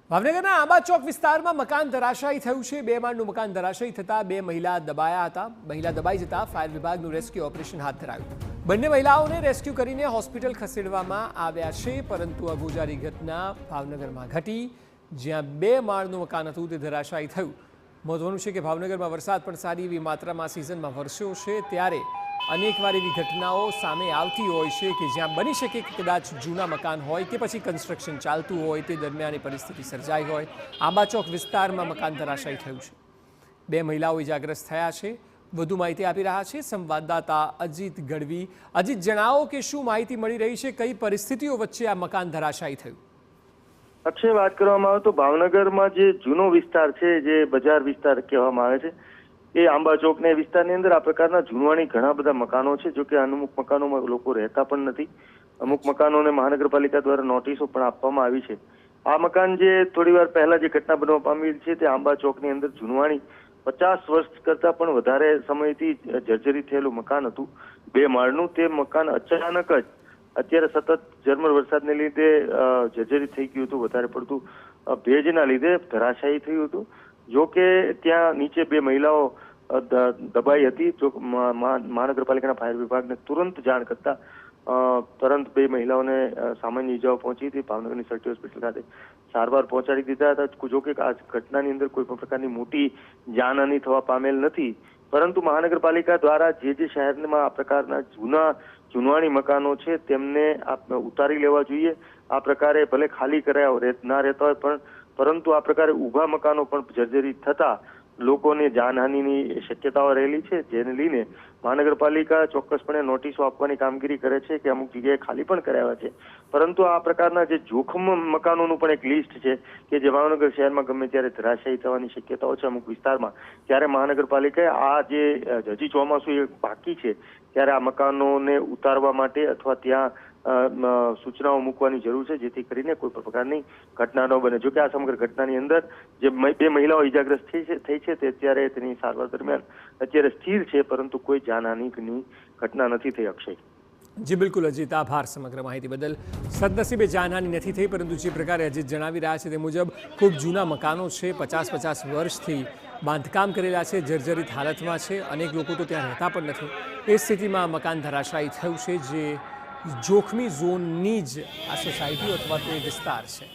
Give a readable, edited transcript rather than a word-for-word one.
ભાવનગરના આંબા ચોક વિસ્તારમાં મકાન ધરાશાયી થયું છે। 2 માળનું મકાન ધરાશાયી થતાં 2 મહિલા દબાયા હતા। મહિલા દબાઈ જતા ફાયર વિભાગનું રેસ્ક્યુ ઓપરેશન હાથ ધરાયું। બંને મહિલાઓને રેસ્ક્યુ કરીને હોસ્પિટલ ખસેડવામાં આવ્યા છે, પરંતુ આ ગોજારી ઘટના ભાવનગરમાં ઘટી, જ્યાં 2 માળનું મકાન હતું તે ધરાશાયી થયું। મહત્વનું છે કે ભાવનગરમાં વરસાદ પણ સારી એવી માત્રામાં સિઝનમાં વરસ્યો છે, ત્યારે અનેકવાર એવી ઘટનાઓ સામે આવતી હોય છે કે જ્યાં બની શકે કે કદાચ જૂના મકાન હોય કે પછી કન્સ્ટ્રક્શન ચાલતું હોય તે દરમિયાન પરિસ્થિતિ સર્જાઈ હોય। આંબા ચોક વિસ્તારમાં મકાન ધરાશાયી થયું છે। 2 મહિલાઓ ઇજાગ્રસ્ત થયા છે। વધુ માહિતી આપી રહ્યા છે સંવાદદાતા અજીત ગઢવી। અજીત, જણાવો કે શું માહિતી મળી રહી છે, કઈ પરિસ્થિતિઓ વચ્ચે આ મકાન ધરાશાયી થયું? અક્ષય, વાત કરવામાં આવે તો ભાવનગરમાં જે જૂનો વિસ્તાર છે, જે બજાર વિસ્તાર કહેવામાં આવે છે, એ આંબા ચોકને વિસ્તારની અંદર આ પ્રકારના જૂનવાણી ઘણા બધા મકાનો છે। જો કે અમુક મકાનોમાં લોકો રહેતા પણ નથી। અમુક મકાનોને મહાનગરપાલિકા દ્વારા નોટિસો પણ આપવામાં આવી છે। આ મકાન જે થોડી વાર પહેલા જે ઘટના બનવા પામી છે તે આંબા ચોકની અંદર જૂનવાણી 50 વર્ષ કરતા પણ વધારે સમયથી જર્જરિત થયેલું મકાન હતું। 2 માળનું તે મકાન અચાનક જ અત્યારે સતત ઝરમર વરસાદને લીધે જર્જરિત થઈ ગયું હતું। વધારે પડતું ભેજના લીધે ધરાશાયી થયું હતું। જો કે ત્યાં નીચે 2 મહિલાઓ દબાઈ હતી। જો મહાનગરપાલિકાના ફાયર વિભાગને તુરંત જાણ કરતા તુરંત 2 મહિલાઓને સામાન્ય ઈજાઓ પહોંચી હતી। ભાવનગરની સર્ટી હોસ્પિટલ ખાતે સારવાર પહોંચાડી દીધા હતા। જો કે આ ઘટનાની અંદર કોઈ પણ પ્રકારની મોટી જાનહાનિ થવા પામેલ નથી, પરંતુ મહાનગરપાલિકા દ્વારા જે શહેરમાં આ પ્રકારના જૂનવાણી મકાનો છે તેમને ઉતારી લેવા જોઈએ। આ પ્રકારે ભલે ખાલી કરાયા ના રહેતા હોય, પરંતુ આ પ્રકારે ઊભા મકાનો પણ જર્જરિત થતા લોકોને જાનહાનિની શક્યતાઓ રહેલી છે, જેને લઈને મહાનગરપાલિકા ચોક્કસપણે નોટિસો આપવાની કામગીરી કરે છે કે અમુક જગ્યાએ ખાલી પણ કરાવ્યા છે। પરંતુ આ પ્રકારના જે જોખમ મકાનોનું પણ એક લિસ્ટ છે કે જે ભાવનગર શહેરમાં ગમે ત્યારે ધરાશાયી થવાની શક્યતાઓ છે અમુક વિસ્તારમાં, ત્યારે મહાનગરપાલિકાએ આ જે હજી ચોમાસું એ બાકી છે ત્યારે આ મકાનોને ઉતારવા માટે અથવા ત્યાં સૂચનાઓ મૂકવાની જરૂર છે, જેથી કરીને કોઈ પણ પ્રકારની ઘટના ન બને। જો કે આ સમગ્ર ઘટનાની અંદર જે 2 મહિલાઓ ઇજાગ્રસ્ત થઈ છે તે અત્યારે તેની સારવાર દરમિયાન અત્યારે સ્થિર છે, પરંતુ કોઈ જાનહાનિની ઘટના નથી થઈ। અક્ષય જી બિલકુલ અજીત, આભાર સમગ્ર માહિતી બદલ। સદનસીબે જાનહાનિ નથી થઈ, પરંતુ જે પ્રકારે અજીત જણાવી રહ્યા છે તે મુજબ ખૂબ જૂના મકાનો છે, 50 વર્ષથી બાંધકામ કરેલા છે, જર્જરિત હાલતમાં છે, અનેક લોકો તો ત્યાં રહેતા પણ નથી। એ સ્થિતિમાં મકાન ધરાશાયી થયું છે, જે જોખમી ઝોનની જ આ સોસાયટી અથવા તો એ વિસ્તાર છે।